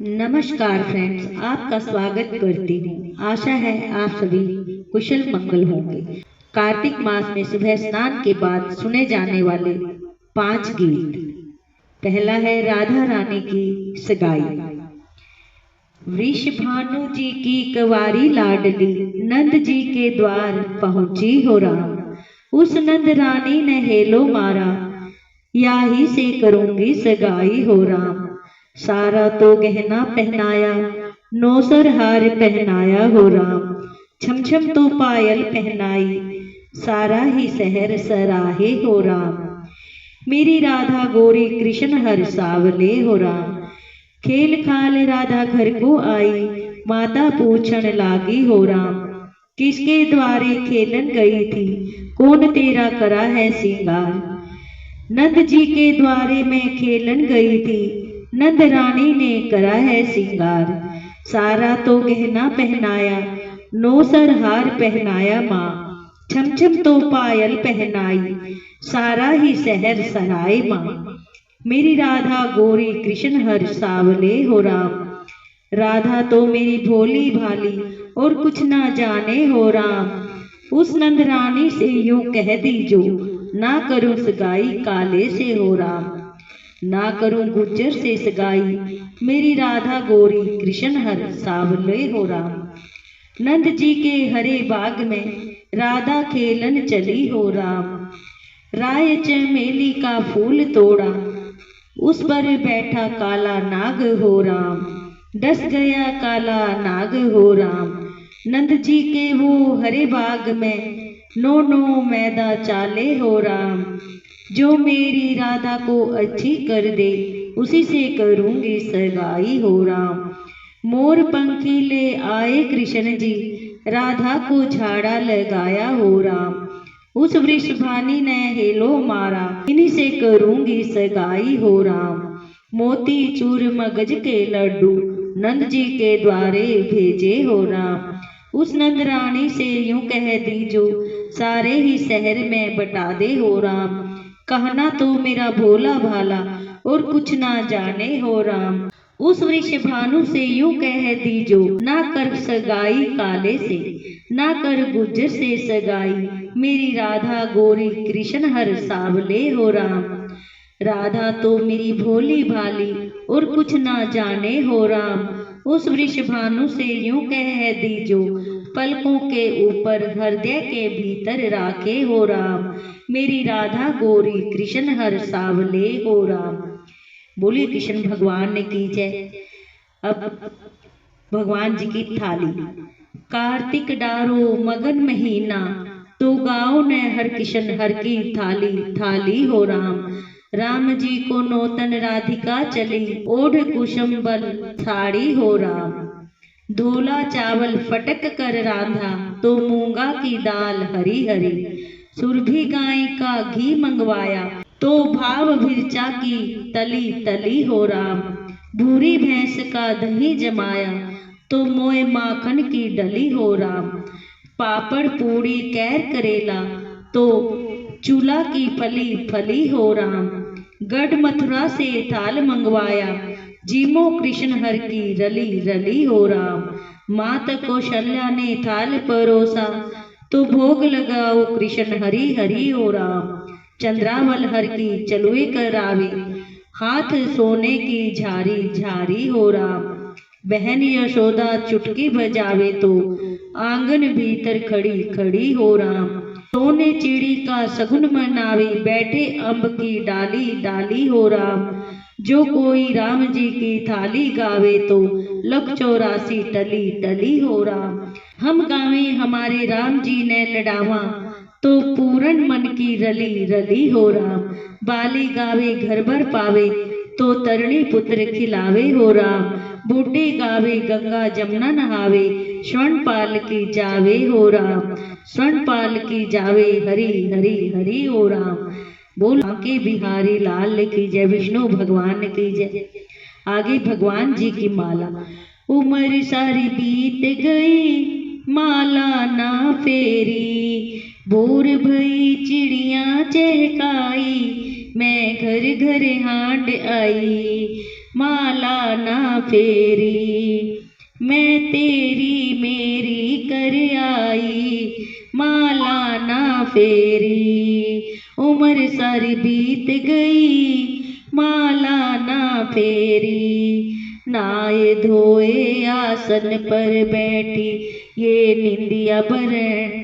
नमस्कार फ्रेंड्स, आपका स्वागत करती हूँ। आशा है आप सभी कुशल मंगल होंगे। कार्तिक मास में सुबह स्नान के बाद सुने जाने वाले 5 गीत। पहला है राधा रानी की सगाई। वृषभानु जी की कंवारी लाडली नंद जी के द्वार पहुंची हो राम। उस नंद रानी ने हेलो मारा, याही से करूंगी सगाई हो राम। सारा तो गहना पहनाया, नौसर हार पहनाया हो राम। छम छम तो पायल पहनाई, सारा ही शहर सराहे हो राम। मेरी राधा गोरी कृष्ण हर सावले हो राम। खेल खाल राधा घर को आई, माता पूछन लागी हो राम। किसके द्वारे खेलन गई थी, कौन तेरा करा है सिंगार। नंद जी के द्वारे में खेलन गई थी, नंद रानी ने करा है सिंगार। सारा तो गहना पहनाया, नौसर हार पहनाया माँ। छम छम तो पायल पहनाई, सारा ही शहर सराय माँ। मेरी राधा गोरी कृष्ण हर सावले हो राम। राधा तो मेरी भोली भाली और कुछ ना जाने हो राम। उस नंद रानी से यूं कह दीजो, ना करूं सगाई काले से हो राम। ना करूं गुज्जर से सगाई, मेरी राधा गोरी कृष्ण हर सावले हो राम। नंद जी के हरे बाग में राधा खेलन चली हो राम। राय चमेली का फूल तोड़ा, उस पर बैठा काला नाग हो राम। डस गया काला नाग हो राम। नंद जी के वो हरे बाग में नो नो मैदा चाले हो राम। जो मेरी राधा को अच्छी कर दे, उसी से करूंगी सगाई हो राम। मोर पंखी ले आए कृष्ण जी, राधा को झाड़ा लगाया हो राम। उस वृषभानी ने हेलो मारा, इन्हीं से करूंगी सगाई हो राम। मोती चूर मगज के लड्डू नंद जी के द्वारे भेजे हो राम। उस नंद रानी से यूं कह दीजो, सारे ही शहर में बता दे हो राम। कहना तो मेरा भोला भाला और कुछ ना जाने हो राम। उस वृषभानु से यूं कह दीजो, ना कर सगाई काले से, ना कर गुज्जर से सगाई। मेरी राधा गोरी कृष्ण हर सावले हो राम। राधा तो मेरी भोली भाली और कुछ ना जाने हो राम। उस वृषभानु से यूं कह दीजो, पलकों के ऊपर हृदय के भीतर राखे हो राम। मेरी राधा गोरी कृष्ण हर सावले हो राम। बोलिए कृष्ण भगवान ने की जय। अब भगवान जी की थाली। कार्तिक डारो मगन महीना, तो गाओ ने हर किशन हर की थाली थाली हो राम। राम जी को नौतन राधिका चली, ओढ़ कुशंबल साड़ी हो राम। धोला चावल फटक कर रांधा, तो मूंगा की दाल हरी हरी। सुरभि गाय का घी मंगवाया, तो भाव भिरचा की तली तली हो राम। भूरी भैंस का दही जमाया, तो मोए माखन की डली हो राम। पापड़ पूड़ी कैर करेला, तो चूल्हा की फली फली हो राम। गढ़ मथुरा से थाल मंगवाया, जीमो कृष्ण हर की रली रली हो राम। मात कौशल्या ने थाल परोसा, तो भोग लगाओ कृष्ण हरि हरि हो राम। चंद्रावल हर की चलुए करावे, हाथ सोने की झारी झारी हो राम। बहन यशोदा चुटकी बजावे, तो आंगन भीतर खड़ी खड़ी हो राम। सोने चिड़ी का सगुन मनावे, बैठे अम्ब की डाली डाली हो राम। जो कोई राम जी की थाली गावे, तो 184 टली टली हो राम। हम गावे हमारे राम जी ने लडावा, तो पूरन मन की रली रली हो राम। बाली गावे घर भर पावे, तो तरणी पुत्र खिलावे हो राम। बूढ़े गावे गंगा जमुना नहावे, स्वर्णपाल की जावे हो राम। स्वर्णपाल की जावे हरि हरि हरि हो राम। बोल के बिहारी लाल की जय, विष्णु भगवान की जय। आगे भगवान जी की माला। उम्र सारी बीत गई, माला ना फेरी। भोर भई चिड़िया चहकाई, मैं घर घर हांड आई। माला ना फेरी। मैं तेरी मेरी कर आई, माला ना फेरी। उम्र सारी बीत गई, माला ना फेरी। नाए धोए आसन पर बैठी, ये निंदिया बरण।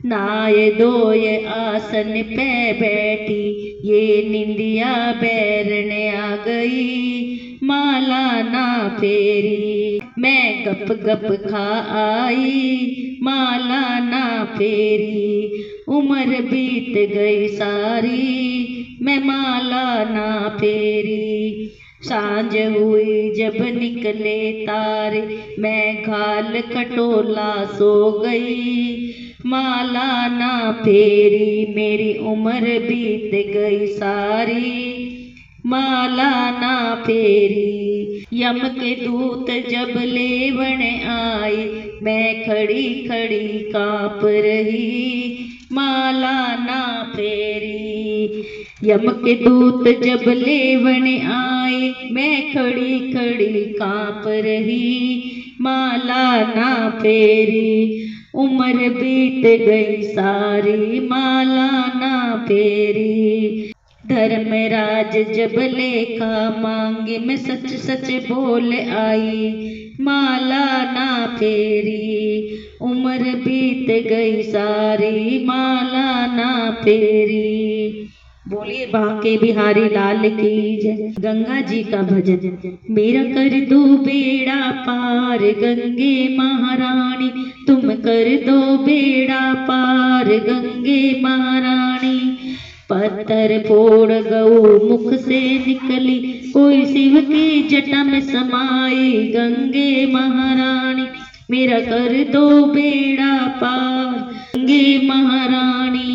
नाए धोए आसन पे बैठी, ये निंदिया बैरन आ गई, माला ना फेरी। मैं गप गप खा आई, माला ना फेरी। उम्र बीत गई सारी, मैं माला ना फेरी। सांझ हुई जब निकले तारे, मैं घाल खटोला सो गई, माला ना फेरी। मेरी उम्र बीत गई सारी, माला ना फेरी। यम के दूत जब लेवन आए, मैं खड़ी खड़ी कांप रही, माला ना फेरी। यम के दूत जब लेवन आए, मैं खड़ी खड़ी कांप रही, माला ना फेरी। उम्र बीत गई सारी, माला ना फेरी। धर्मराज जब लेखा मांगे, मैं सच सच बोल आई, माला ना फेरी। उम्र बीत गई सारी, माला ना फेरी। बोलिए बांके बिहारी लाल की जय। गंगा जी का भजन। मेरा कर दो बेड़ा पार गंगे महारानी, तुम कर दो बेड़ा पार गंगे महारानी। पत्थर फोड़ गऊ मुख से निकली, कोई शिव की जटा में समाई गंगे महारानी। मेरा कर दो बेड़ा पार गंगे महारानी।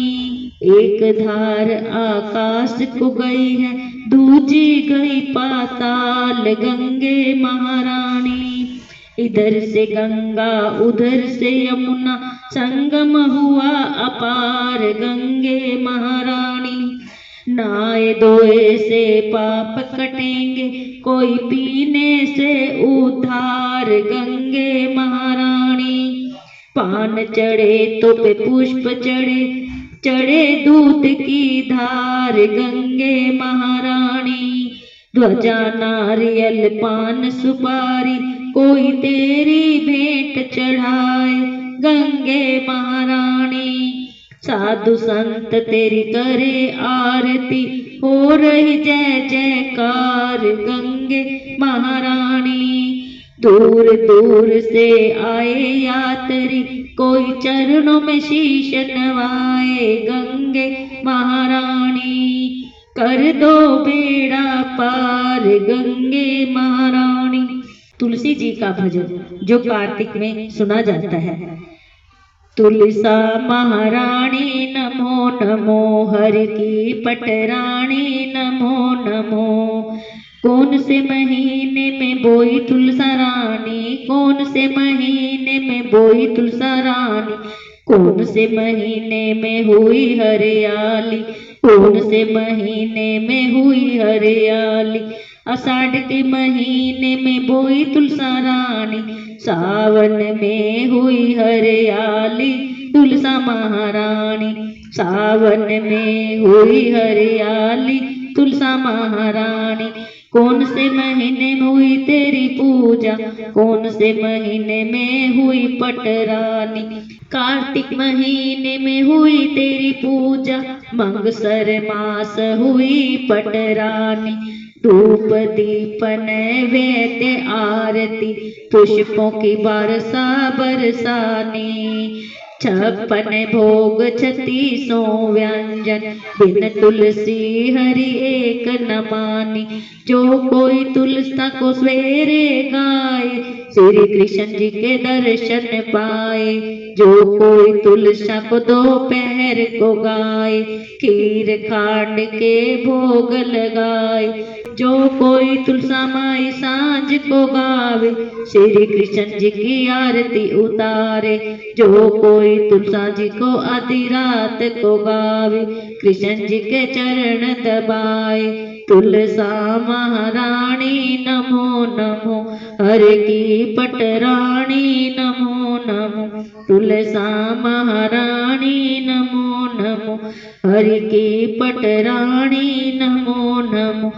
एक धार आकाश को गई है, दूजी गई पाताल गंगे महारानी। इधर से गंगा उधर से यमुना, संगम हुआ अपार गंगे महारानी। नाए धोए से पाप कटेंगे, कोई पीने से उद्धार गंगे महारानी। पान चढ़े तो पे पुष्प चढ़े, चढ़े दूध की धार गंगे महारानी। ध्वजा नारियल पान सुपारी, कोई तेरी भेंट चढ़ाए गंगे महारानी। साधु संत तेरी करे आरती, हो रही जय जयकार गंगे महारानी। दूर दूर से आए यात्री, कोई चरणों में शीश नवाए गंगे महारानी। कर दो बेड़ा पार गंगे महारानी। तुलसी जी का भजन जो कार्तिक में सुना जाता है। तुलसा महारानी नमो नमो, हर की पटरानी नमो नमो। कौन से महीने में बोई तुलसा रानी, कौन से महीने में बोई तुलसा रानी। कौन से महीने में हुई हरियाली, कौन से महीने में हुई हरियाली। आषाढ़ के महीने में बोई तुलसा रानी, सावन में हुई हरियाली तुलसा महारानी। सावन में हुई हरियाली तुलसा महारानी। कौन से महीने में हुई तेरी पूजा, कौन से महीने में हुई पटरानी। कार्तिक महीने में हुई तेरी पूजा, मंगसर मास हुई पटरानी। धूप दीप नैवेद्य आरती, पुष्पों की बरसा बरसानी। 56 भोग 36 व्यंजन, बिन तुलसी हरि एक न मानी। जो कोई तुलसा को सवेरे गाए, श्री कृष्ण जी के दर्शन पाए। जो कोई तुलसा को दोपहर को गाए, खीर खांड के भोग लगाए। जो कोई तुलसा माई सांझ को गावे, श्री कृष्ण जी की आरती उतारे। जो कोई तुलसा जी को आधी रात को गावे, कृष्ण जी के चरण दबाए। तुलसा महारानी नमो नमो, हर की पटरानी नमो नमो। तुलसा महारानी नमो नमो, हर की पटरानी नमो नमो।